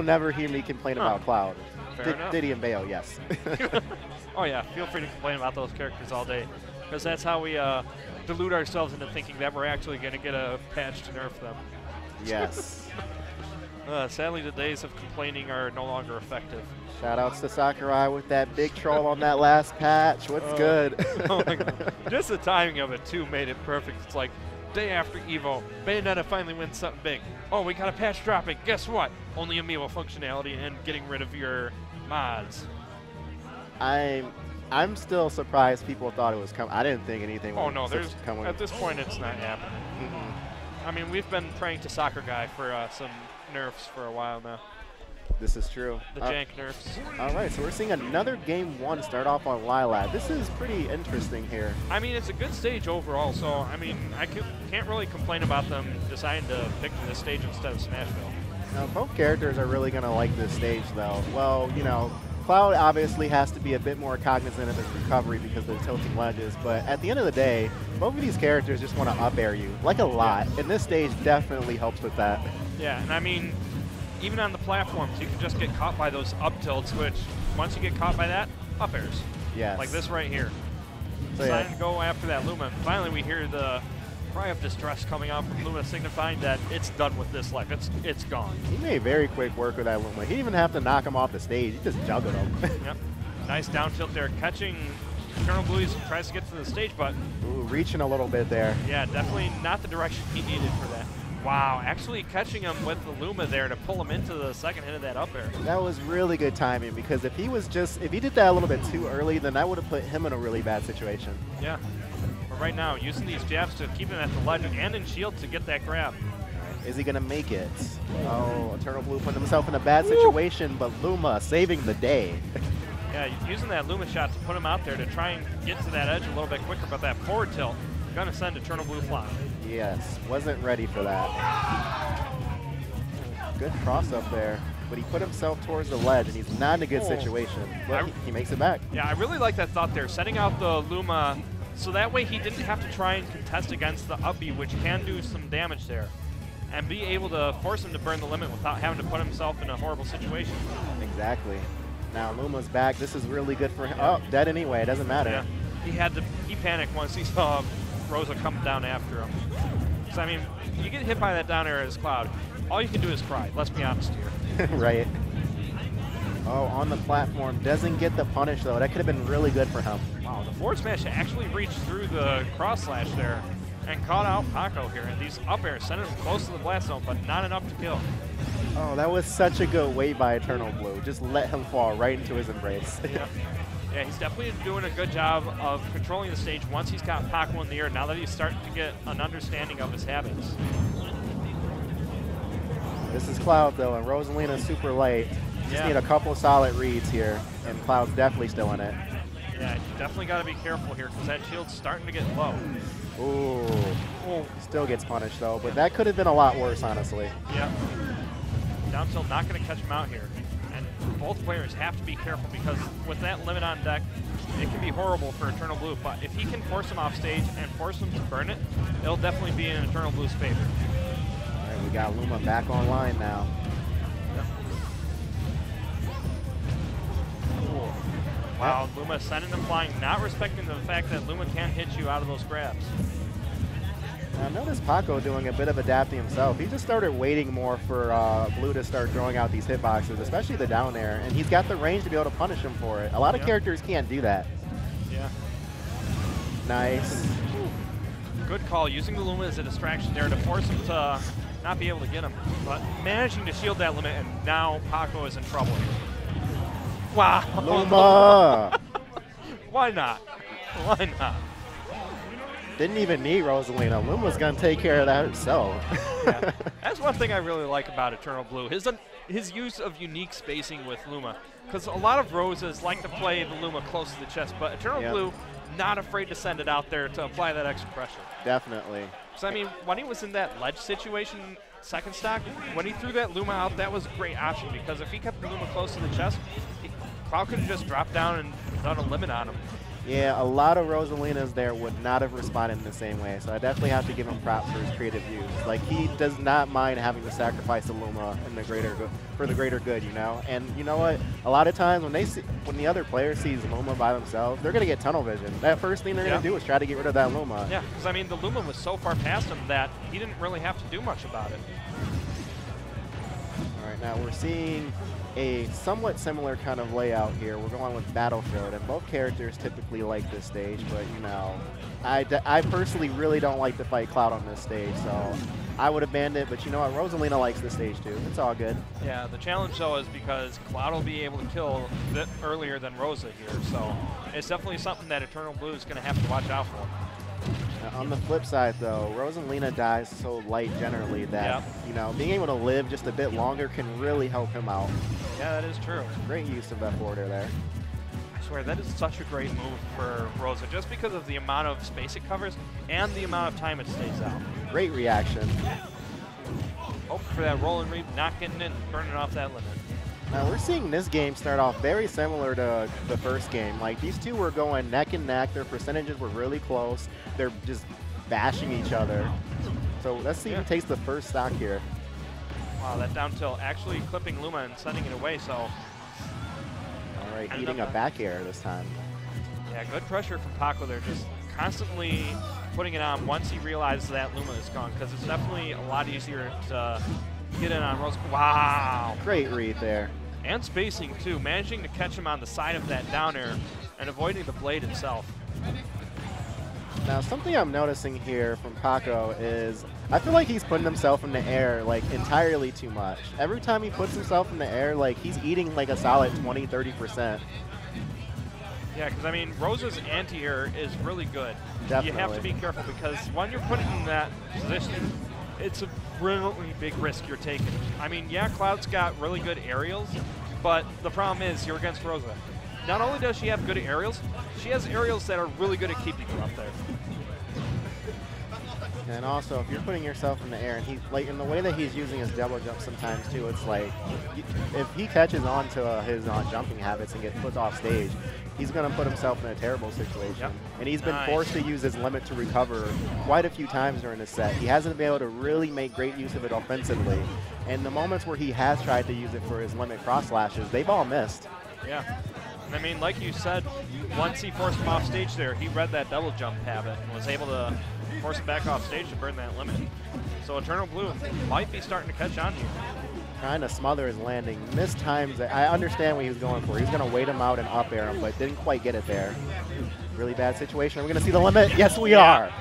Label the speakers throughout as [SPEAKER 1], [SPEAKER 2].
[SPEAKER 1] never hear me complain about Cloud. Diddy and Bayo, yes.
[SPEAKER 2] Oh yeah, feel free to complain about those characters all day, because that's how we delude ourselves into thinking that we're actually going to get a patch to nerf them.
[SPEAKER 1] Yes.
[SPEAKER 2] Sadly, the days of complaining are no longer effective.
[SPEAKER 1] Shoutouts to Sakurai with that big troll on that last patch. What's good?
[SPEAKER 2] Oh my God. Just the timing of it, too, made it perfect. It's like, day after Evo, Bayonetta finally wins something big. Oh, we got a patch dropping. Guess what? Only amiibo functionality and getting rid of your mods.
[SPEAKER 1] I'm still surprised people thought it was coming. I didn't think anything
[SPEAKER 2] Oh,
[SPEAKER 1] was
[SPEAKER 2] no,
[SPEAKER 1] coming.
[SPEAKER 2] at this point, it's not happening. I mean, we've been praying to Soccer Guy for some nerfs for a while now.
[SPEAKER 1] This is true.
[SPEAKER 2] The jank nerfs.
[SPEAKER 1] All right, so we're seeing another game 1 start off on Lilac. This is pretty interesting here.
[SPEAKER 2] I mean, it's a good stage overall, so, I mean, I can't really complain about them deciding to pick this stage instead of Smashville.
[SPEAKER 1] Now, both characters are really going to like this stage, though. Well, you know, Cloud obviously has to be a bit more cognizant of his recovery because of the tilting ledges, but at the end of the day, both of these characters just want to up air you, like a lot, and this stage definitely helps with that. Yeah,
[SPEAKER 2] and I mean, even on the platforms, you can just get caught by those up tilts, which once you get caught by that, up airs.
[SPEAKER 1] Yes.
[SPEAKER 2] Like this right here.
[SPEAKER 1] So
[SPEAKER 2] Deciding to go after that Luma, and finally we hear the cry of distress coming out from Luma, signifying that it's done with this life. It's gone.
[SPEAKER 1] He made very quick work with that Luma. He didn't even have to knock him off the stage. He just juggled him.
[SPEAKER 2] Yep. Nice down tilt there, catching Eternal Blue. Tries to get to the stage, but
[SPEAKER 1] reaching a little bit there.
[SPEAKER 2] Yeah, definitely not the direction he needed for that. Wow, actually catching him with the Luma there to pull him into the second hit of that up air.
[SPEAKER 1] That was really good timing, because if he did that a little bit too early, then that would have put him in a really bad situation.
[SPEAKER 2] Yeah. But right now, using these jabs to keep him at the ledge and in shield to get that grab.
[SPEAKER 1] Is he going to make it? Oh, Eternal Blue put himself in a bad situation, but Luma saving the day.
[SPEAKER 2] Yeah, using that Luma shot to put him out there to try and get to that edge a little bit quicker, but that forward tilt going to send Eternal Blue flying.
[SPEAKER 1] Yes, wasn't ready for that. Good cross up there, but he put himself towards the ledge, and he's not in a good situation. But he makes it back.
[SPEAKER 2] Yeah, I really like that thought there, setting out the Luma so that way he didn't have to try and contest against the up B, which can do some damage there, and be able to force him to burn the limit without having to put himself in a horrible situation.
[SPEAKER 1] Exactly. Now Luma's back. This is really good for him. Oh, dead anyway. It doesn't matter.
[SPEAKER 2] Yeah. He panicked once he saw Rosa come down after him. So, I mean, you get hit by that down air as Cloud, all you can do is cry. Let's be honest here.
[SPEAKER 1] Right. Oh, on the platform. Doesn't get the punish, though. That could have been really good for him.
[SPEAKER 2] Wow, the forward smash actually reached through the cross slash there and caught out Paco here. And these up airs sent him close to the blast zone, but not enough to kill.
[SPEAKER 1] Oh, that was such a good wait by Eternal Blue. Just let him fall right into his embrace.
[SPEAKER 2] Yeah. Yeah, he's definitely doing a good job of controlling the stage once he's got Paco in the air, now that he's starting to get an understanding of his habits.
[SPEAKER 1] This is Cloud, though, and RosaLuma's super late. Just need a couple solid reads here, and Cloud's definitely still in it.
[SPEAKER 2] Yeah, you definitely got to be careful here, because that shield's starting to get low.
[SPEAKER 1] Ooh. Still gets punished, though, but that could have been a lot worse, honestly.
[SPEAKER 2] Yeah. Down tilt not going to catch him out here. And both players have to be careful, because with that limit on deck, it can be horrible for Eternal Blue. But if he can force him off stage and force him to burn it, it'll definitely be in Eternal Blue's favor.
[SPEAKER 1] All right, we got Luma back online now.
[SPEAKER 2] Wow, Luma sending him flying, not respecting the fact that Luma can't hit you out of those grabs.
[SPEAKER 1] Now, notice Paco doing a bit of adapting himself. He just started waiting more for Blue to start throwing out these hitboxes, especially the down air, and he's got the range to be able to punish him for it. A lot of characters can't do that.
[SPEAKER 2] Yeah.
[SPEAKER 1] Nice.
[SPEAKER 2] Good call, using the Luma as a distraction there to force him to not be able to get him, but managing to shield that limit, and now Paco is in trouble. Wow.
[SPEAKER 1] Luma!
[SPEAKER 2] Why not? Why not?
[SPEAKER 1] Didn't even need RosaLuma. Luma's going to take care of that herself.
[SPEAKER 2] Yeah. That's one thing I really like about Eternal Blue, his use of unique spacing with Luma. Because a lot of Rosas like to play the Luma close to the chest, but Eternal Blue, not afraid to send it out there to apply that extra pressure.
[SPEAKER 1] Definitely.
[SPEAKER 2] So, I mean, when he was in that ledge situation, second stock, when he threw that Luma out, that was a great option, because if he kept the Luma close to the chest, Cloud could have just dropped down and done a limit on him.
[SPEAKER 1] Yeah, a lot of RosaLumas there would not have responded in the same way, so I definitely have to give him props for his creative use. Like, he does not mind having to sacrifice a Luma in the for the greater good, you know? And you know what? A lot of times when the other player sees Luma by themselves, they're going to get tunnel vision. That first thing they're going to do is try to get rid of that Luma.
[SPEAKER 2] Yeah, because I mean, the Luma was so far past him that he didn't really have to do much about it.
[SPEAKER 1] All right, now we're seeing a somewhat similar kind of layout here. We're going with Battlefield, and both characters typically like this stage, but you know, I personally really don't like to fight Cloud on this stage, so I would have banned it, but you know what, RosaLuma likes this stage too. It's all good. Yeah,
[SPEAKER 2] the challenge though is because Cloud will be able to kill a bit earlier than Rosa here, so it's definitely something that Eternal Blue is going to have to watch out for.
[SPEAKER 1] Now, on the flip side, though, RosaLuma dies so light generally that, you know, being able to live just a bit longer can really help him out.
[SPEAKER 2] Yeah, that is true.
[SPEAKER 1] Great use of that forwarder there.
[SPEAKER 2] I swear, that is such a great move for Rosa, just because of the amount of space it covers and the amount of time it stays out.
[SPEAKER 1] Great reaction.
[SPEAKER 2] Hope for that roll and read, not getting in, burning off that limit.
[SPEAKER 1] Now, we're seeing this game start off very similar to the first game. Like, these two were going neck and neck. Their percentages were really close. They're just bashing each other. So let's see who takes the first stock here.
[SPEAKER 2] Wow, that down tilt actually clipping Luma and sending it away, so.
[SPEAKER 1] All right, eating a back air this time.
[SPEAKER 2] Yeah, good pressure from Paco there, just constantly putting it on once he realizes that Luma is gone, because it's definitely a lot easier to get in on Rose. Wow.
[SPEAKER 1] Great read there.
[SPEAKER 2] And spacing too, managing to catch him on the side of that down air and avoiding the blade itself.
[SPEAKER 1] Now, something I'm noticing here from Paco is I feel like he's putting himself in the air like entirely too much. Every time he puts himself in the air, like he's eating like a solid 20–30%.
[SPEAKER 2] Yeah, because I mean, Rosa's anti-air is really good.
[SPEAKER 1] Definitely.
[SPEAKER 2] You have to be careful because when you're put in that position, it's a really big risk you're taking. I mean, yeah, Cloud's got really good aerials, but the problem is you're against Rosa. Not only does she have good aerials, she has aerials that are really good at keeping you up there.
[SPEAKER 1] And also, if you're putting yourself in the air, and he's like in the way that he's using his double jump sometimes too, it's like if he catches on to his jumping habits and gets put off stage, he's going to put himself in a terrible situation. Yep. And he's been forced to use his limit to recover quite a few times during this set. He hasn't been able to really make great use of it offensively. And the moments where he has tried to use it for his limit cross slashes, they've all missed.
[SPEAKER 2] Yeah. I mean, like you said, once he forced him off stage there, he read that double jump habit and was able to force him back off stage to burn that limit. So Eternal Blue might be starting to catch on here.
[SPEAKER 1] Trying to smother his landing. Missed times. I understand what he was going for. He was going to wait him out and up air him, but didn't quite get it there. Really bad situation. Are we going to see the limit? Yes, we are.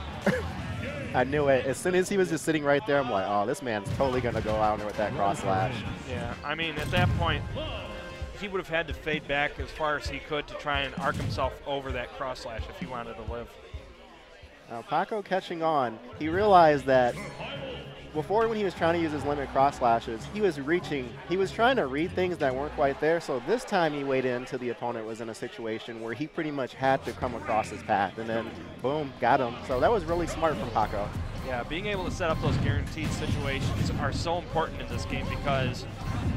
[SPEAKER 1] I knew it. As soon as he was just sitting right there, I'm like, oh, this man's totally going to go out there with that cross slash.
[SPEAKER 2] Yeah, I mean, at that point, he would have had to fade back as far as he could to try and arc himself over that cross slash if he wanted to live.
[SPEAKER 1] Now, Paco catching on, he realized that before when he was trying to use his limit cross slashes, he was trying to read things that weren't quite there, so this time he weighed in to the opponent was in a situation where he pretty much had to come across his path, and then boom, got him. So that was really smart from Paco.
[SPEAKER 2] Yeah, being able to set up those guaranteed situations are so important in this game because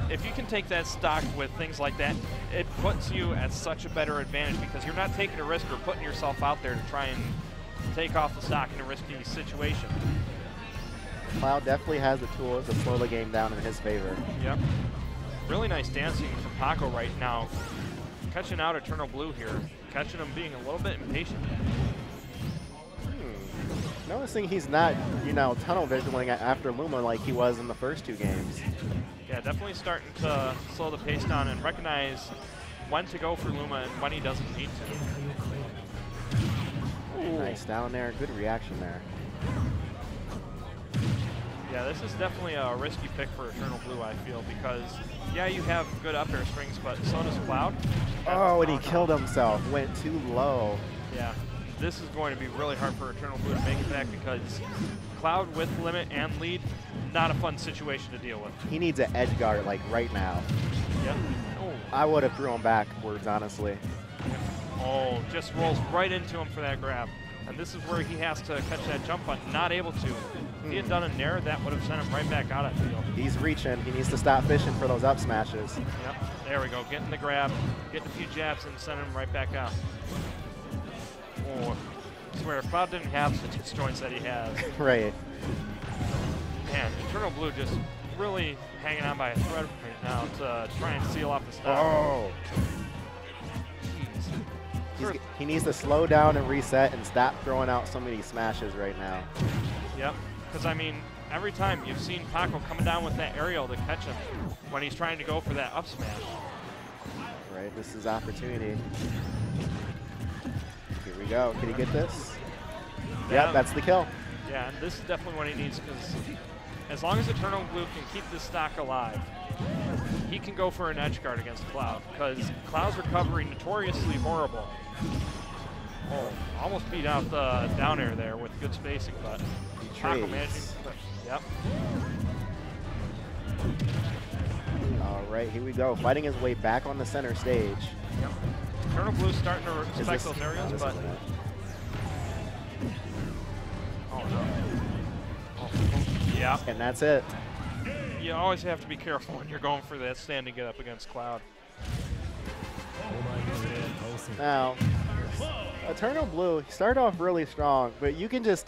[SPEAKER 2] if you can take that stock with things like that, it puts you at such a better advantage because you're not taking a risk or putting yourself out there to try and take off the stock in a risky situation.
[SPEAKER 1] Cloud definitely has the tools to slow the game down in his favor. Yep.
[SPEAKER 2] Really nice dancing from Paco right now. Catching out Eternal Blue here. Catching him being a little bit impatient.
[SPEAKER 1] Noticing he's not, you know, tunnel visioning after Luma like he was in the first two games.
[SPEAKER 2] Yeah, definitely starting to slow the pace down and recognize when to go for Luma and when he doesn't need to.
[SPEAKER 1] Ooh. Nice down there. Good reaction there.
[SPEAKER 2] Yeah, this is definitely a risky pick for Eternal Blue, I feel, because, yeah, you have good up air strings, but so does Cloud.
[SPEAKER 1] Oh, and he killed himself. Went too low.
[SPEAKER 2] Yeah, this is going to be really hard for Eternal Blue to make it back because Cloud with limit and lead, not a fun situation to deal with.
[SPEAKER 1] He needs an edge guard, like, right now.
[SPEAKER 2] Yeah. Oh.
[SPEAKER 1] I would have threw him backwards, honestly.
[SPEAKER 2] Yeah. Oh, just rolls right into him for that grab. And this is where he has to catch that jump button, not able to. If he had done a nair, that would have sent him right back out, I feel.
[SPEAKER 1] He's reaching. He needs to stop fishing for those up smashes.
[SPEAKER 2] Yep, there we go. Getting the grab, getting a few jabs, and sending him right back out. Oh, I swear, if Cloud didn't have the disjoints that he has.
[SPEAKER 1] Right.
[SPEAKER 2] Man, Eternal Blue just really hanging on by a thread right now to try and seal off the stock.
[SPEAKER 1] Oh.
[SPEAKER 2] Jeez.
[SPEAKER 1] He needs to slow down and reset and stop throwing out so many smashes right now.
[SPEAKER 2] Yep, because I mean, every time you've seen Paco coming down with that aerial to catch him when he's trying to go for that up smash.
[SPEAKER 1] Right, this is opportunity. Here we go. Can he get this?
[SPEAKER 2] Yeah,
[SPEAKER 1] Yep, that's the kill.
[SPEAKER 2] Yeah, and this is definitely what he needs, because as long as Eternal Blue can keep this stock alive, he can go for an edge guard against Cloud, because Cloud's recovery notoriously horrible. Oh, almost beat out the down air there with good spacing, but Paco managing. Yep.
[SPEAKER 1] All right, here we go. Fighting his way back on the center stage.
[SPEAKER 2] Yep. Eternal Blue's starting to respect those areas, but. Oh no. Oh, yeah.
[SPEAKER 1] And that's it.
[SPEAKER 2] You always have to be careful when you're going for that stand to get up against Cloud.
[SPEAKER 1] Now, Eternal Blue, he started off really strong, but you can just